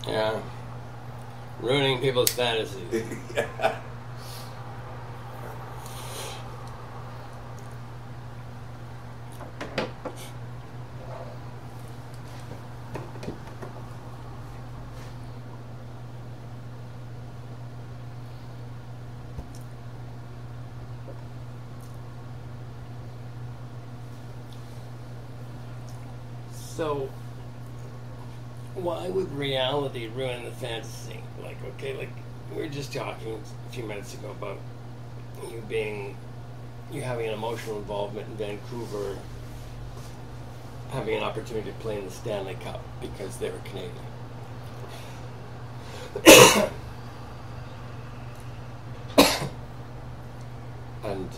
Yeah. Ruining people's fantasies. Yeah. So, why would reality ruin the fantasy? Like, okay, like, we were just talking a few minutes ago about you having an emotional involvement in Vancouver, having an opportunity to play in the Stanley Cup because they were Canadian. And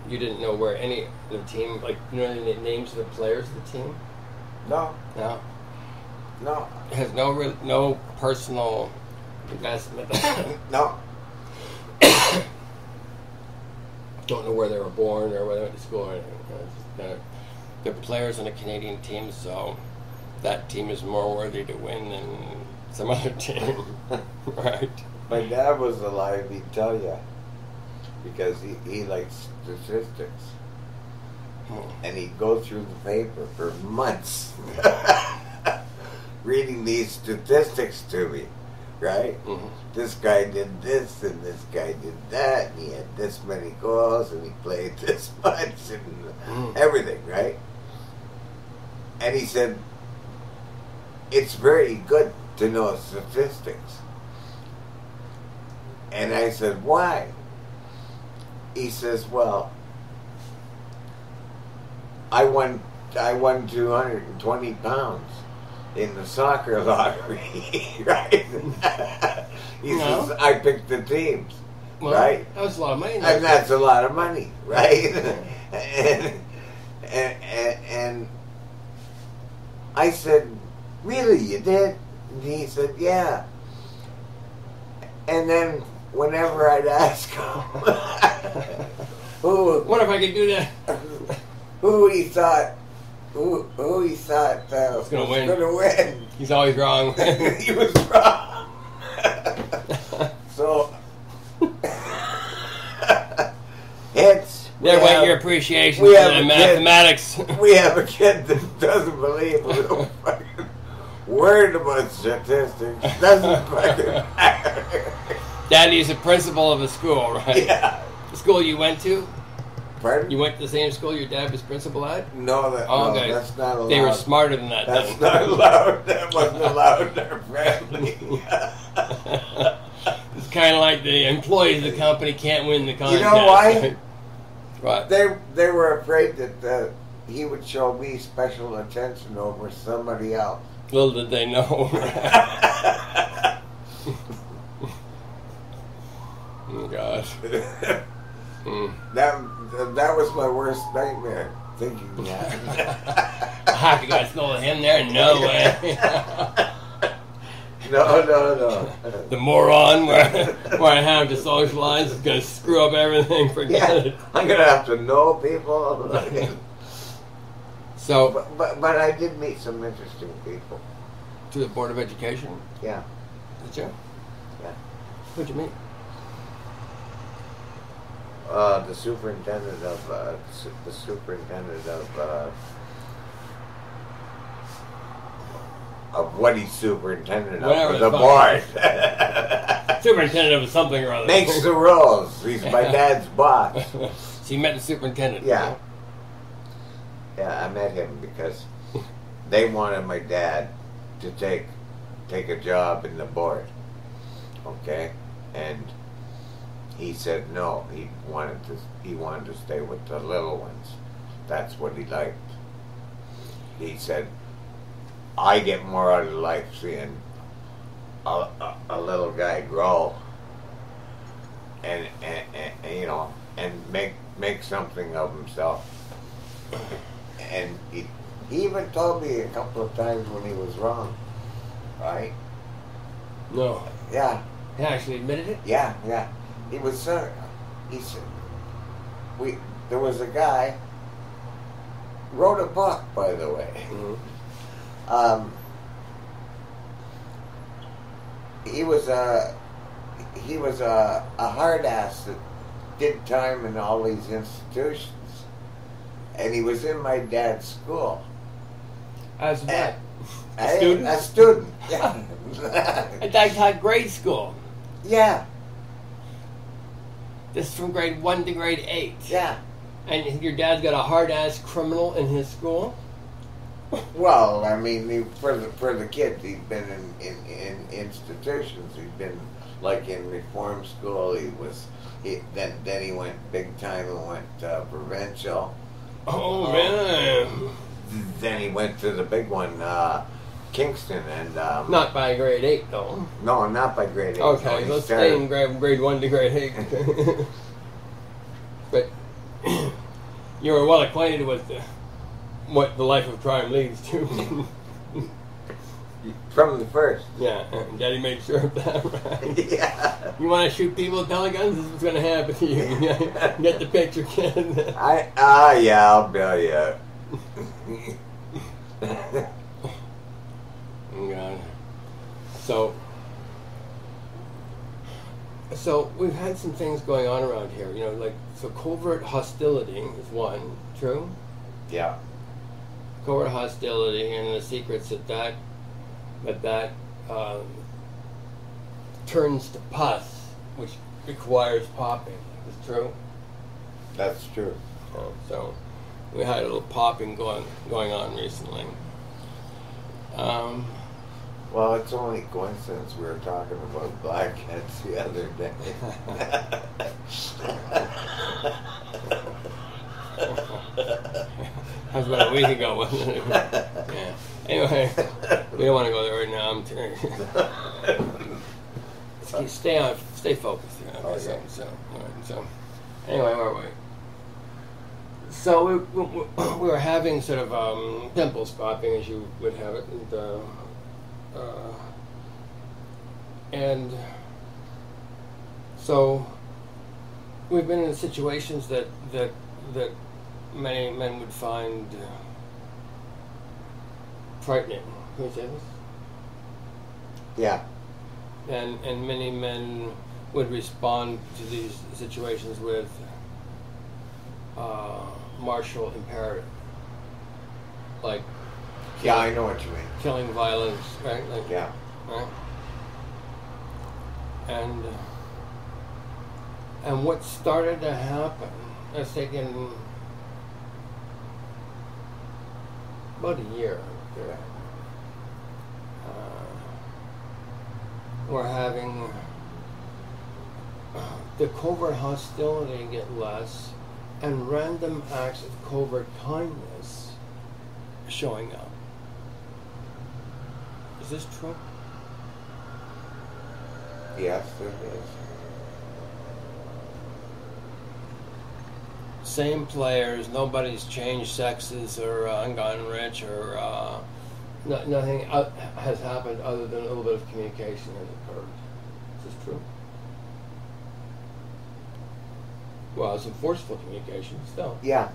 you didn't know where any of the team, like, you know any names of the players of the team? No. No. No. It has no personal investment. No. Don't know where they were born or where they went to school or anything. They're players on a Canadian team, so that team is more worthy to win than some other team. Right? My dad was alive, he'd tell you. Because he likes statistics. And he'd go through the paper for months reading these statistics to me, right? Mm-hmm. This guy did this and this guy did that and he had this many goals and he played this much and everything, right? And he said, it's very good to know statistics. And I said, why? He says, well, I won 220 pounds in the soccer lottery, right? He says, I picked the teams, well, right? That was a lot of money. And that's a lot of money, right? and I said, really, you did? And he said, yeah. And then whenever I'd ask him, Wonder if I could do that. who he thought was gonna win. gonna win. He's always wrong. He was wrong. So it's There went your appreciation we for have the a mathematics. we have a kid that doesn't believe a little fucking word about statistics. Doesn't fucking matter. Daddy's a principal of a school, right? Yeah. The school you went to? Pardon? You went to the same school your dad was principal at? No, Okay. that's not allowed. They were smarter than that. That's then. not allowed. That wasn't allowed in our family. It's kind of like the employees of the company can't win the contest. You know why? What? They were afraid that he would show me special attention over somebody else. Little did they know. Oh, gosh. That was my worst nightmare, thinking that. You got to throw him there? No way. No. The moron where I have to socialize is going to screw up everything. Forget it. I'm going to have to know people. So, but I did meet some interesting people. To the Board of Education? Yeah. Did you? Yeah. Who'd you meet? The superintendent of what he's superintendent Whatever of the the board. Superintendent of something or other. Makes the rules. He's my dad's boss. So you met the superintendent? Yeah. Yeah, I met him because they wanted my dad to take a job in the board. Okay? And he said no. He wanted to stay with the little ones. That's what he liked. He said, I get more out of life seeing a little guy grow and you know, and make something of himself. And he even told me a couple of times when he was wrong. Right? No. Yeah. He actually admitted it? Yeah. He was he said there was a guy wrote a book, by the way. Mm-hmm. Um, he was a hard ass that did time in all these institutions, and he was in my dad's school. As what? A student? A student. Yeah. I taught grade school. Yeah. This is from grade 1 to grade 8. Yeah. And your dad's got a hard-ass criminal in his school? Well, I mean, for the kids, he's been in institutions. He's been like in reform school. Then he went big time and went provincial. Oh man! Then he went to the big one, Kingston, and not by grade 8 though. No, not by grade 8. Okay, no, let's stay in grade 1 to grade 8. But you were well acquainted with what the life of crime leads to. From the first. Yeah, and Daddy made sure of that, right? Yeah. You want to shoot people with pellet This is what's going to happen to you. Get the picture, kid. Yeah, I'll bail you. Oh, God. So we've had some things going on around here, so covert hostility is one, true? Yeah. Covert hostility and the secrets that turns to pus, which requires popping, is true? That's true. So we had a little popping going on recently. Well, it's only coincidence we were talking about blackheads the other day. That was about a week ago, wasn't it? Yeah. Anyway, we don't want to go there right now. I'm stay focused here. Okay. So, anyway, where were we? So we were having sort of pimples popping, as you would have it, and so we've been in situations that many men would find frightening. Can you say this? Yeah. And many men would respond to these situations with martial imperative, like yeah, I know what you mean. Killing violence, right? Like, yeah. Right. And what started to happen, it's taken about a year. Yeah. We're having the covert hostility get less, and random acts of covert kindness showing up. Is this true? Yes, it is. Same players, nobody's changed sexes or gotten rich or nothing has happened other than a little bit of communication has occurred. Is this true? Well, some forceful communication still. Yeah.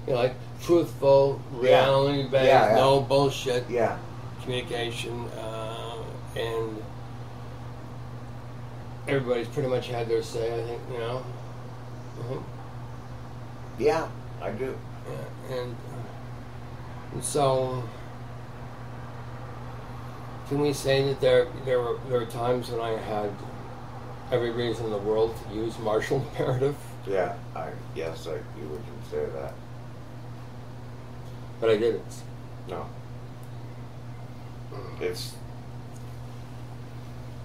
Like truthful, reality-based, no bullshit communication, and everybody's pretty much had their say, I think, Mm-hmm. Yeah, I do. Yeah, and so, can we say that there were times when I had every reason in the world to use martial imperative? Yeah, yes, you would consider that. But I didn't. No. It's...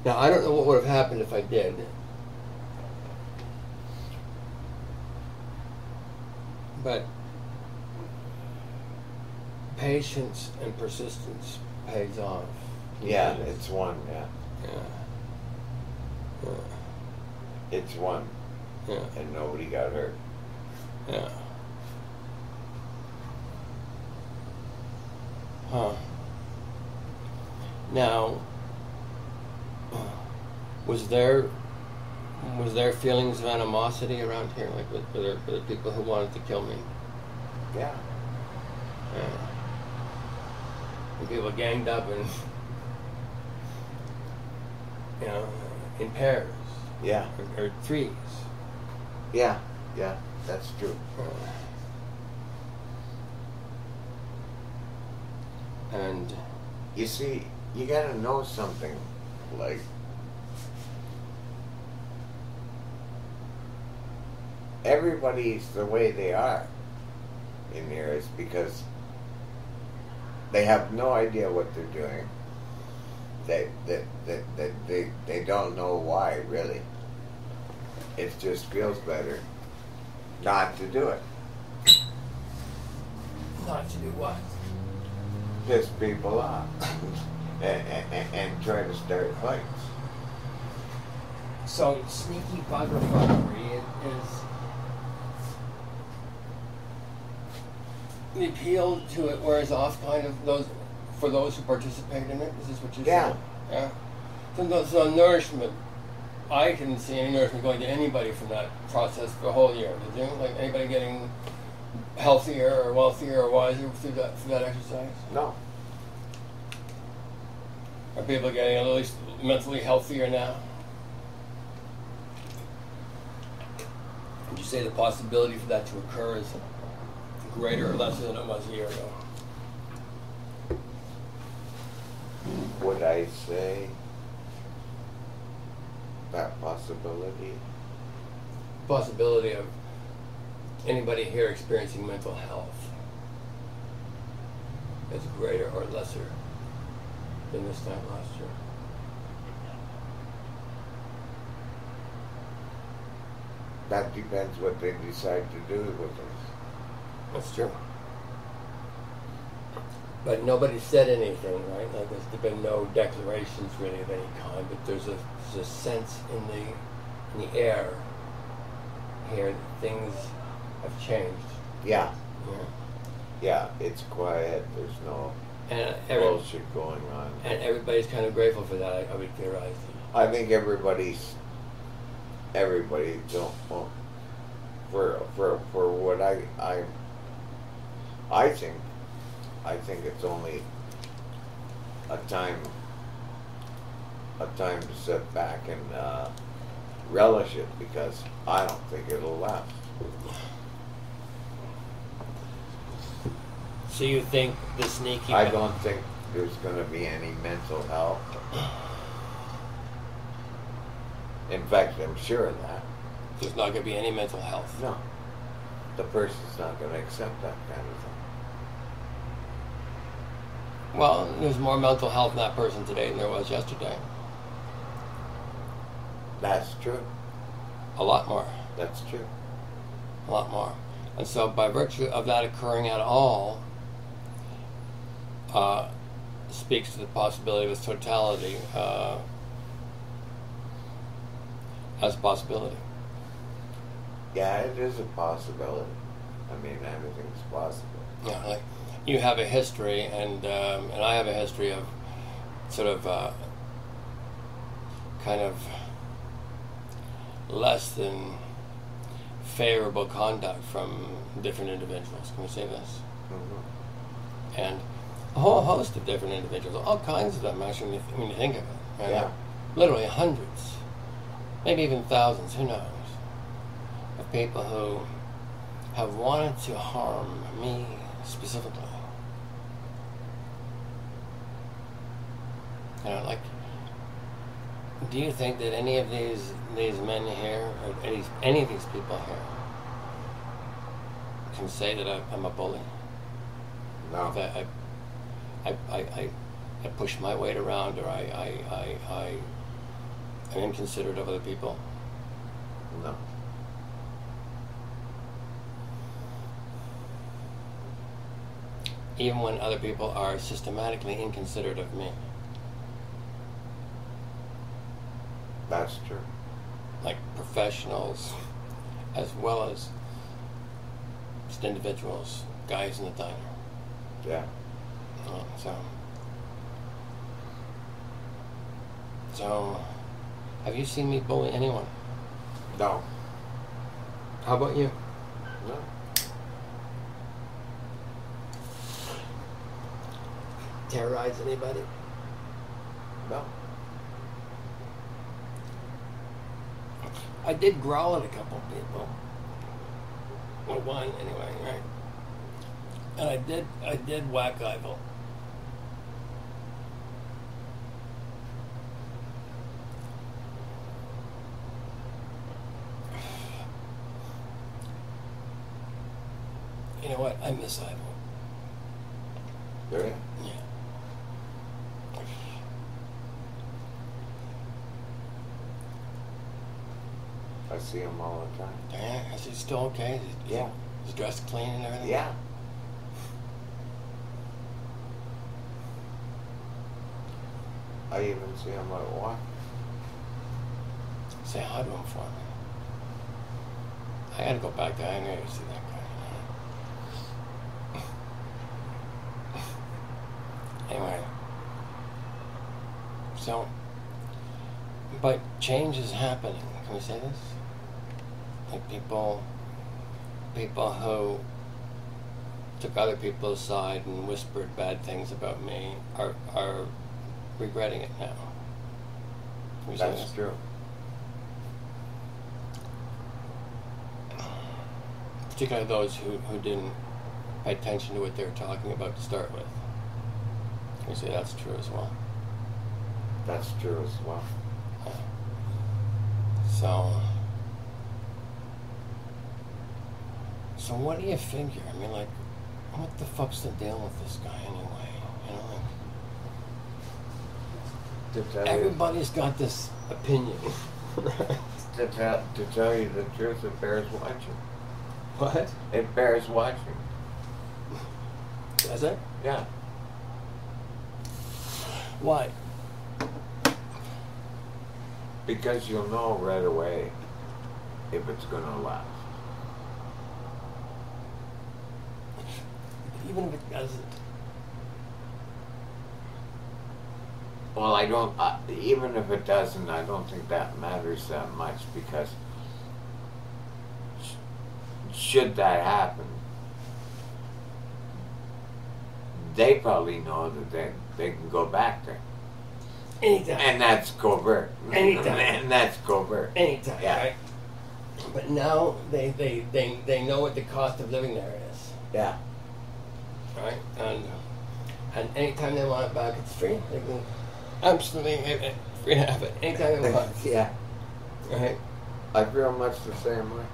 Now, I don't know what would have happened if I did. But patience and persistence pays off. Yeah, it's one, yeah. It's one. Yeah. And nobody got hurt. Yeah. Huh. Now, was there feelings of animosity around here, like with the people who wanted to kill me? Yeah. Yeah. And people ganged up and, you know, in pairs. Yeah. Or threes. Yeah. Yeah. That's true. And you see, you gotta know something. Like, everybody's the way they are in here is because they have no idea what they're doing. They don't know why, really. It just feels better not to do it. not to do what? Piss people off and try to start fights. So sneaky buggery is the appeal to it wears off kind of those for those who participate in it. Is this what you're saying? Yeah. So nourishment. I didn't see any nourishment going to anybody from that process for a whole year. Did you? Like anybody getting healthier or wealthier or wiser through that exercise? No. Are people getting at least mentally healthier now? Would you say the possibility for that to occur is greater or lesser than it was a year ago? Would I say that possibility? Possibility of anybody here experiencing mental health is greater or lesser than this time last year? That depends what they decide to do with us. That's true. But nobody said anything, right? Like there's been no declarations really of any kind, but there's a sense in the air here that things have changed. Yeah. Yeah. Yeah, it's quiet. There's no bullshit going on. And everybody's kind of grateful for that, I would theorize. I think everybody don't for what I think it's only a time to sit back and relish it, because I don't think it'll last. So you think the sneaky... I don't think there's going to be any mental health. In fact, I'm sure of that. There's not going to be any mental health. No. The person's not going to accept that kind of thing. Well, there's more mental health in that person today than there was yesterday. That's true. A lot more. That's true. A lot more. And so by virtue of that occurring at all, speaks to the possibility of its totality as a possibility. Yeah, it is a possibility. I mean, everything's possible. Yeah, like you have a history, and I have a history of sort of kind of less than favorable conduct from different individuals. Can we say this? Mm-hmm. And a whole host of different individuals, all kinds of them, actually, when you think of it. Right? Yeah. Literally hundreds, maybe even thousands, who knows, of people who have wanted to harm me specifically. You know, like, do you think that any of these men here, or any of these people here, can say that I'm a bully? No. That I push my weight around, or I am inconsiderate of other people? No. Even when other people are systematically inconsiderate of me. That's true. Like professionals, as well as just individuals, guys in the diner. Yeah. So, have you seen me bully anyone? No. How about you? No. terrorize anybody? No. I did growl at a couple people. Well, one anyway, right? And I did whack Ivel. You know what? I miss Ivel. Really? Yeah. I see him all the time. Yeah, is he still okay? Yeah. He's dressed clean and everything? Yeah. I even see him at walk. Say hi to him for me. I gotta go back there. I know you see that guy. Anyway. So, but change is happening. Can we say this? Like people who took other people's side and whispered bad things about me are regretting it now. Can we say That's this? true. Particularly those who didn't pay attention to what they were talking about to start with. Can we say that's true as well? That's true as well. So what do you figure? I mean, like, what the fuck's the deal with this guy anyway? You know, like, To tell everybody's got this opinion. to tell you the truth, it bears watching. What? It bears watching. Does it? Yeah. Why? Because you'll know right away if it's gonna last. Even if it doesn't. Well, I don't. Even if it doesn't, I don't think that matters that much because should that happen, they probably know that they can go back there. Anytime. And that's covert. Anytime. And that's covert. Anytime, Yeah. right? But now they know what the cost of living there is. Yeah. Right? And anytime they want it back, it's free. They can absolutely free to have it anytime they want. Yeah. Right? I feel much the same way.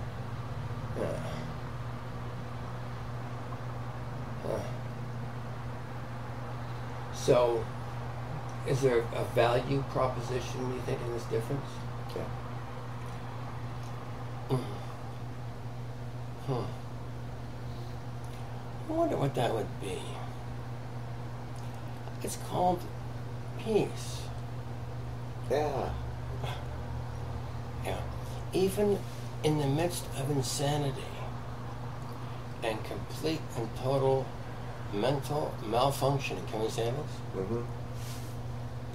Yeah. So, is there a value proposition, do you think, in this difference? Yeah. I wonder what that would be. It's called peace. Yeah. Yeah. Even in the midst of insanity and complete and total mental malfunctioning, can we say this? Mm-hmm.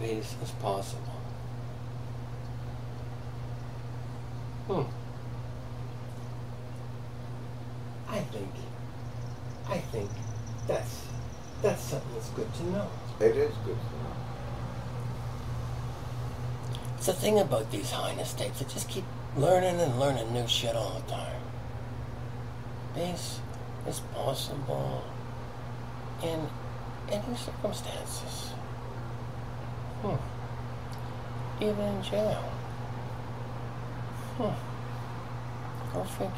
Peace is possible. I think that's something that's good to know. It is good to know. It's the thing about these highness states, they just keep learning and learning new shit all the time. Peace is possible in any circumstances. Even in jail. Go figure.